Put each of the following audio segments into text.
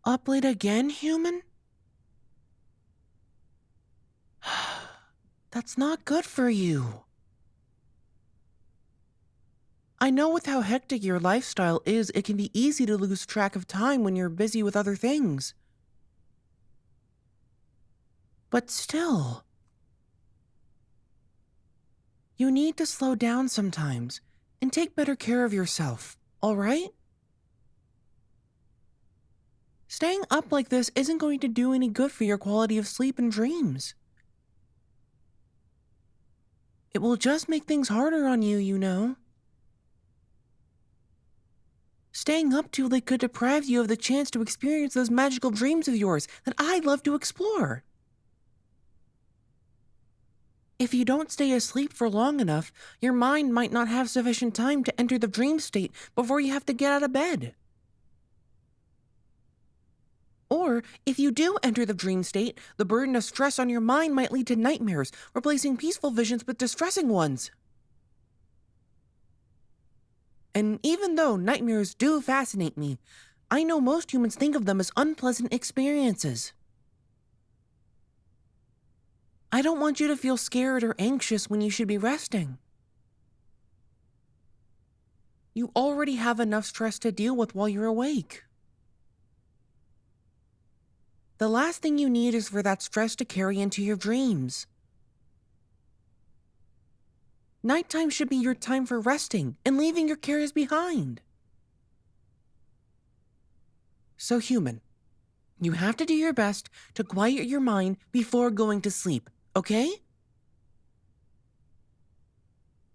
Up late again, human? That's not good for you. I know with how hectic your lifestyle is, it can be easy to lose track of time when you're busy with other things. But still, you need to slow down sometimes and take better care of yourself, all right? Staying up like this isn't going to do any good for your quality of sleep and dreams. It will just make things harder on you, you know. Staying up too late could deprive you of the chance to experience those magical dreams of yours that I'd love to explore. If you don't stay asleep for long enough, your mind might not have sufficient time to enter the dream state before you have to get out of bed. Or, if you do enter the dream state, the burden of stress on your mind might lead to nightmares, replacing peaceful visions with distressing ones. And even though nightmares do fascinate me, I know most humans think of them as unpleasant experiences. I don't want you to feel scared or anxious when you should be resting. You already have enough stress to deal with while you're awake. The last thing you need is for that stress to carry into your dreams. Nighttime should be your time for resting and leaving your cares behind. So human, you have to do your best to quiet your mind before going to sleep, okay?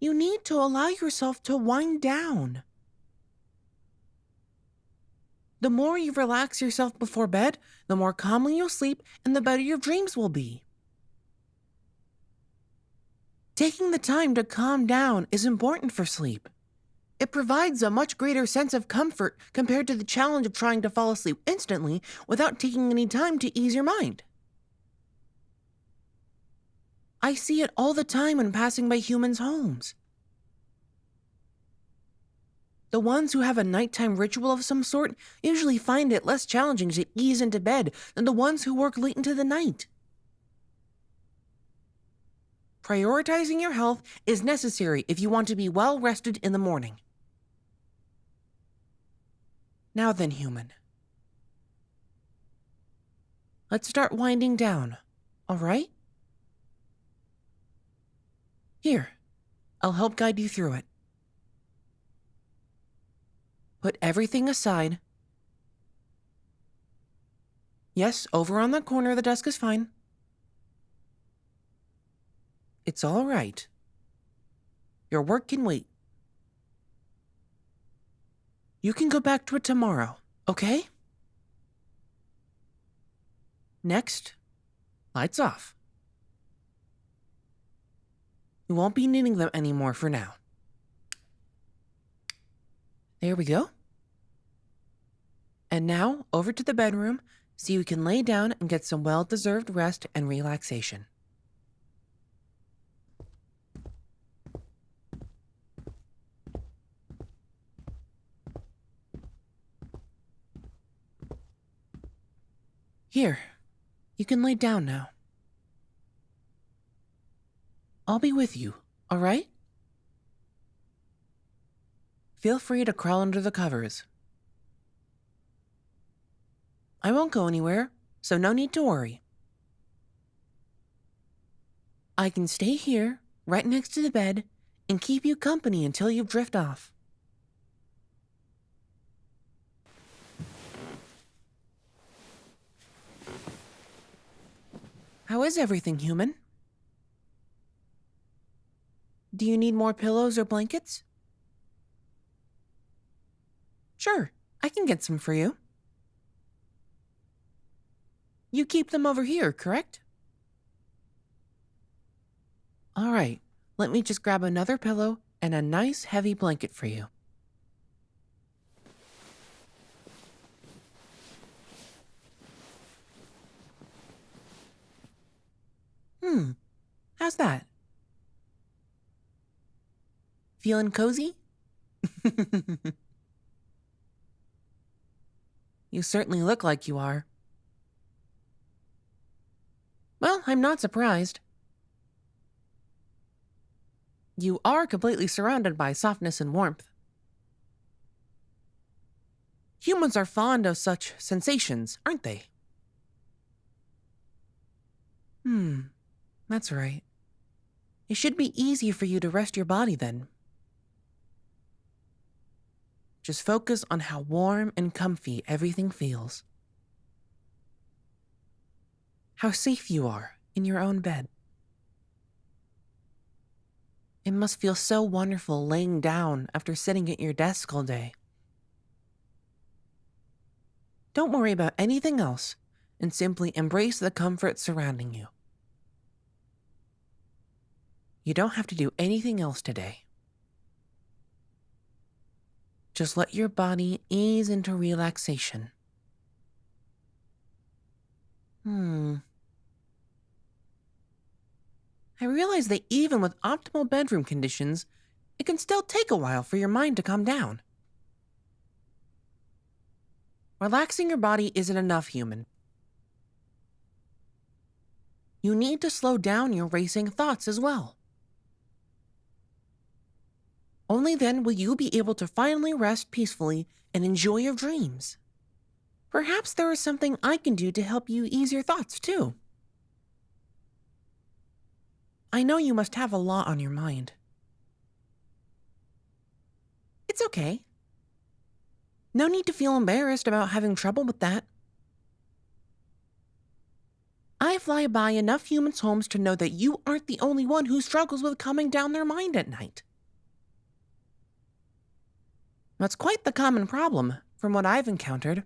You need to allow yourself to wind down. The more you relax yourself before bed, the more calmly you'll sleep and the better your dreams will be. Taking the time to calm down is important for sleep. It provides a much greater sense of comfort compared to the challenge of trying to fall asleep instantly without taking any time to ease your mind. I see it all the time when passing by humans' homes. The ones who have a nighttime ritual of some sort usually find it less challenging to ease into bed than the ones who work late into the night. Prioritizing your health is necessary if you want to be well rested in the morning. Now then, human. Let's start winding down, all right? Here, I'll help guide you through it. Put everything aside. Yes, over on that corner of the desk is fine. It's all right. Your work can wait. You can go back to it tomorrow, okay? Next, lights off. You won't be needing them anymore for now. There we go. And now, over to the bedroom so you can lay down and get some well-deserved rest and relaxation. Here, you can lay down now. I'll be with you, all right? Feel free to crawl under the covers. I won't go anywhere, so no need to worry. I can stay here, right next to the bed, and keep you company until you drift off. How is everything, human? Do you need more pillows or blankets? Sure, I can get some for you. You keep them over here, correct? All right, let me just grab another pillow and a nice heavy blanket for you. How's that? Feeling cozy? You certainly look like you are. Well, I'm not surprised. You are completely surrounded by softness and warmth. Humans are fond of such sensations, aren't they? That's right. It should be easy for you to rest your body then. Just focus on how warm and comfy everything feels. How safe you are in your own bed. It must feel so wonderful laying down after sitting at your desk all day. Don't worry about anything else and simply embrace the comfort surrounding you. You don't have to do anything else today. Just let your body ease into relaxation. I realize that even with optimal bedroom conditions, it can still take a while for your mind to calm down. Relaxing your body isn't enough, human. You need to slow down your racing thoughts as well. Only then will you be able to finally rest peacefully and enjoy your dreams. Perhaps there is something I can do to help you ease your thoughts, too. I know you must have a lot on your mind. It's okay. No need to feel embarrassed about having trouble with that. I fly by enough humans' homes to know that you aren't the only one who struggles with calming down their mind at night. That's quite the common problem, from what I've encountered.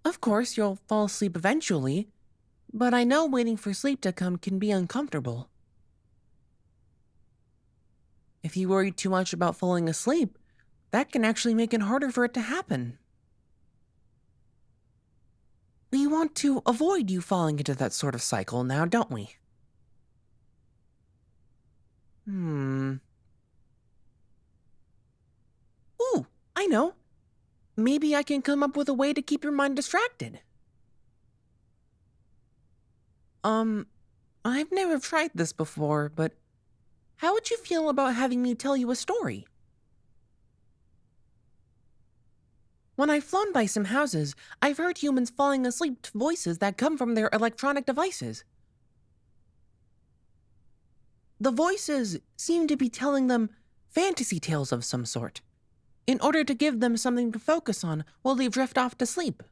Of course, you'll fall asleep eventually, but I know waiting for sleep to come can be uncomfortable. If you worry too much about falling asleep, that can actually make it harder for it to happen. We want to avoid you falling into that sort of cycle now, don't we? Ooh, I know. Maybe I can come up with a way to keep your mind distracted. I've never tried this before, but how would you feel about having me tell you a story? When I've flown by some houses, I've heard humans falling asleep to voices that come from their electronic devices. The voices seem to be telling them fantasy tales of some sort, in order to give them something to focus on while they drift off to sleep.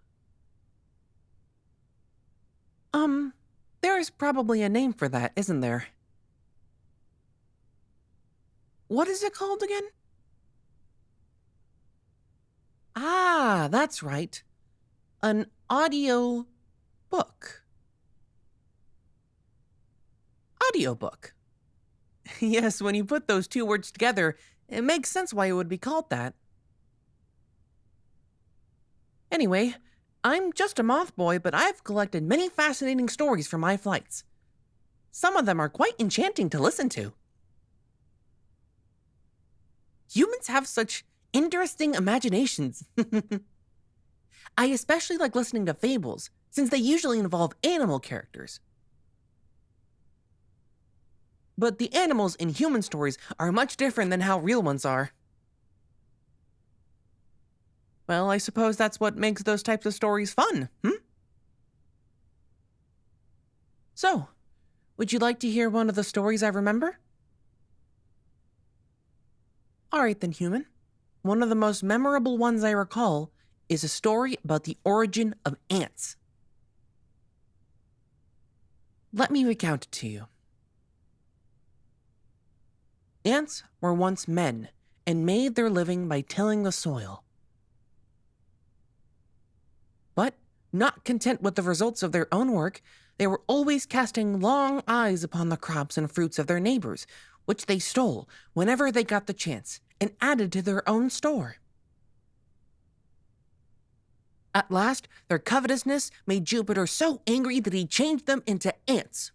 There is probably a name for that, isn't there? What is it called again? Ah, that's right. An audio book. Audiobook. Yes, when you put those two words together, it makes sense why it would be called that. Anyway, I'm just a moth boy, but I've collected many fascinating stories for my flights. Some of them are quite enchanting to listen to. Humans have such interesting imaginations. I especially like listening to fables, since they usually involve animal characters. But the animals in human stories are much different than how real ones are. Well, I suppose that's what makes those types of stories fun, So, would you like to hear one of the stories I remember? Alright then, human. One of the most memorable ones I recall is a story about the origin of ants. Let me recount it to you. Ants were once men and made their living by tilling the soil. But, not content with the results of their own work, they were always casting long eyes upon the crops and fruits of their neighbors, which they stole whenever they got the chance and added to their own store. At last, their covetousness made Jupiter so angry that he changed them into ants.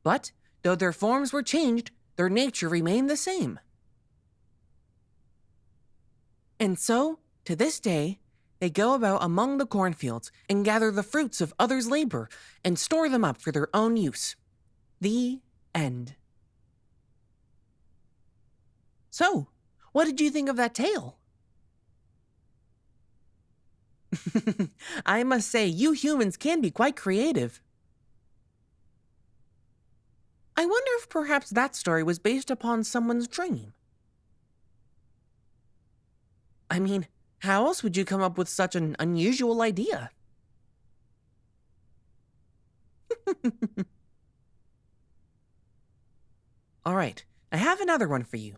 But, though their forms were changed, their nature remained the same. And so, to this day, they go about among the cornfields and gather the fruits of others' labor and store them up for their own use. The end. So, what did you think of that tale? I must say, you humans can be quite creative. I wonder if perhaps that story was based upon someone's dream. I mean, how else would you come up with such an unusual idea? All right, I have another one for you.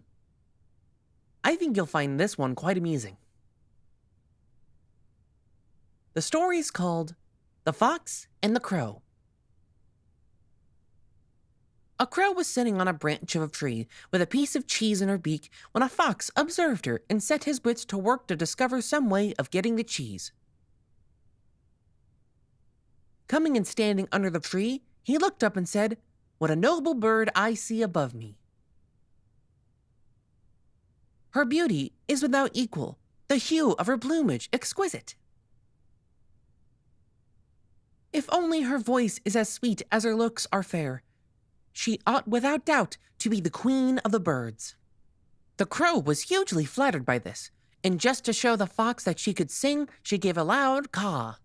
I think you'll find this one quite amusing. The story is called The Fox and the Crow. A crow was sitting on a branch of a tree with a piece of cheese in her beak when a fox observed her and set his wits to work to discover some way of getting the cheese. Coming and standing under the tree, he looked up and said, "What a noble bird I see above me. Her beauty is without equal, the hue of her plumage exquisite. If only her voice is as sweet as her looks are fair, she ought without doubt to be the queen of the birds." The crow was hugely flattered by this, and just to show the fox that she could sing, she gave a loud caw.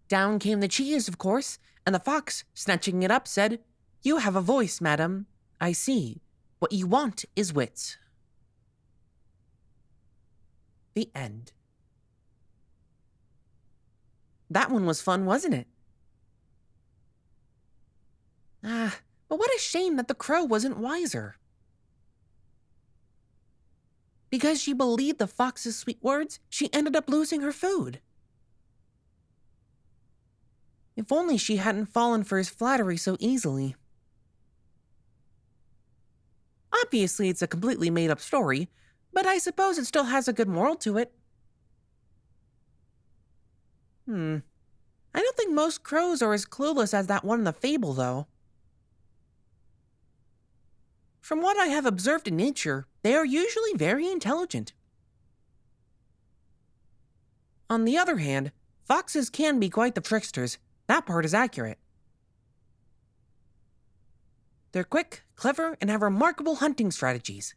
Down came the cheese, of course, and the fox, snatching it up, said, "You have a voice, madam. I see. What you want is wits." The end. That one was fun, wasn't it? But what a shame that the crow wasn't wiser. Because she believed the fox's sweet words, she ended up losing her food. If only she hadn't fallen for his flattery so easily. Obviously, it's a completely made-up story, but I suppose it still has a good moral to it. I don't think most crows are as clueless as that one in the fable, though. From what I have observed in nature, they are usually very intelligent. On the other hand, foxes can be quite the tricksters. That part is accurate. They're quick, clever, and have remarkable hunting strategies.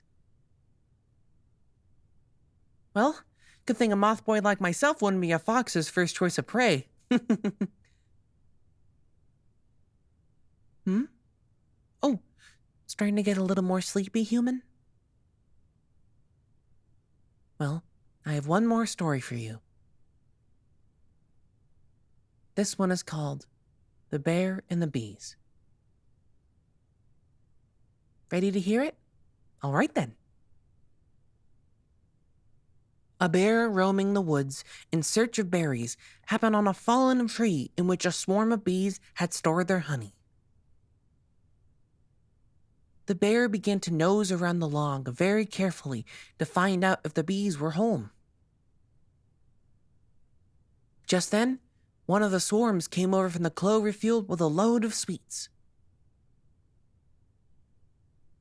Well, good thing a moth boy like myself wouldn't be a fox's first choice of prey. Oh, starting to get a little more sleepy, human? Well, I have one more story for you. This one is called The Bear and the Bees. Ready to hear it? All right then. A bear roaming the woods in search of berries happened on a fallen tree in which a swarm of bees had stored their honey. The bear began to nose around the log very carefully to find out if the bees were home. Just then, one of the swarms came over from the clover field with a load of sweets.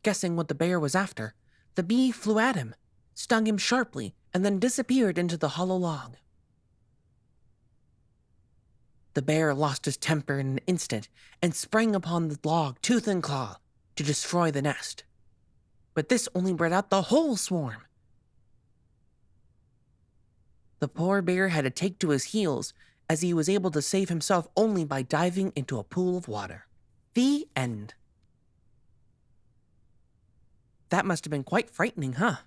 Guessing what the bear was after, the bee flew at him, stung him sharply, and then disappeared into the hollow log. The bear lost his temper in an instant and sprang upon the log tooth and claw to destroy the nest. But this only brought out the whole swarm. The poor bear had to take to his heels, as he was able to save himself only by diving into a pool of water. The end. That must have been quite frightening, huh?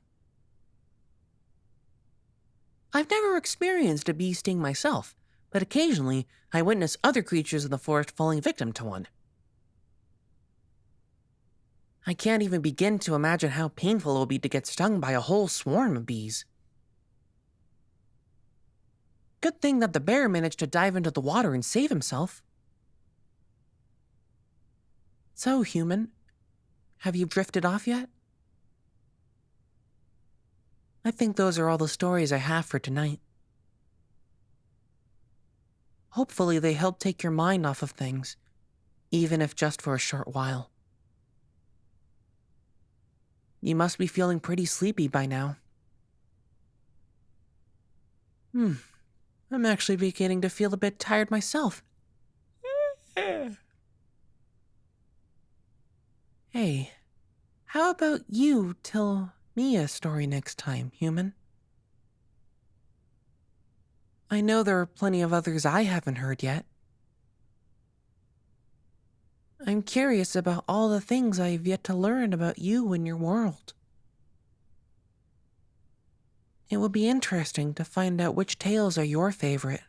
I've never experienced a bee sting myself, but occasionally I witness other creatures in the forest falling victim to one. I can't even begin to imagine how painful it will be to get stung by a whole swarm of bees. Good thing that the bear managed to dive into the water and save himself. So, human, have you drifted off yet? I think those are all the stories I have for tonight. Hopefully they help take your mind off of things, even if just for a short while. You must be feeling pretty sleepy by now. I'm actually beginning to feel a bit tired myself. Hey, how about you tell me a story next time, human? I know there are plenty of others I haven't heard yet. I'm curious about all the things I've yet to learn about you and your world. It would be interesting to find out which tales are your favorite.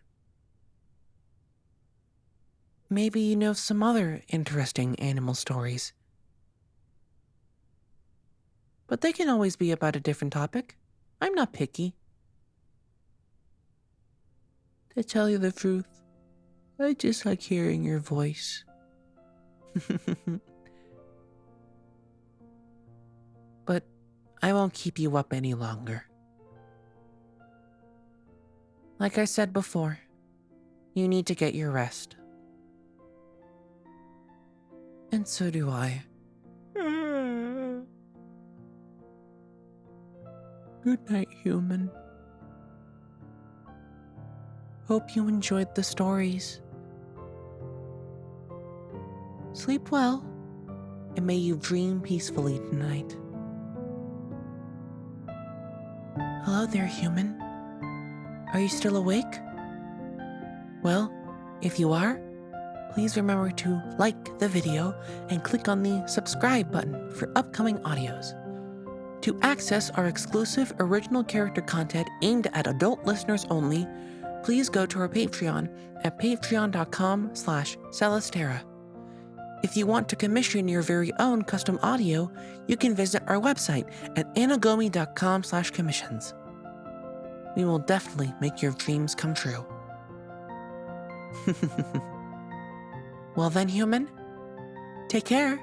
Maybe you know some other interesting animal stories. But they can always be about a different topic. I'm not picky. To tell you the truth, I just like hearing your voice. But I won't keep you up any longer. Like I said before, you need to get your rest. And so do I. Good night, human. Hope you enjoyed the stories. Sleep well, and may you dream peacefully tonight. Hello there, human. Are you still awake? Well, if you are, please remember to like the video and click on the subscribe button for upcoming audios. To access our exclusive original character content aimed at adult listeners only, please go to our Patreon at patreon.com/Celesterra. If you want to commission your very own custom audio, you can visit our website at anagomi.com/commissions. We will definitely make your dreams come true. Well then, human, take care.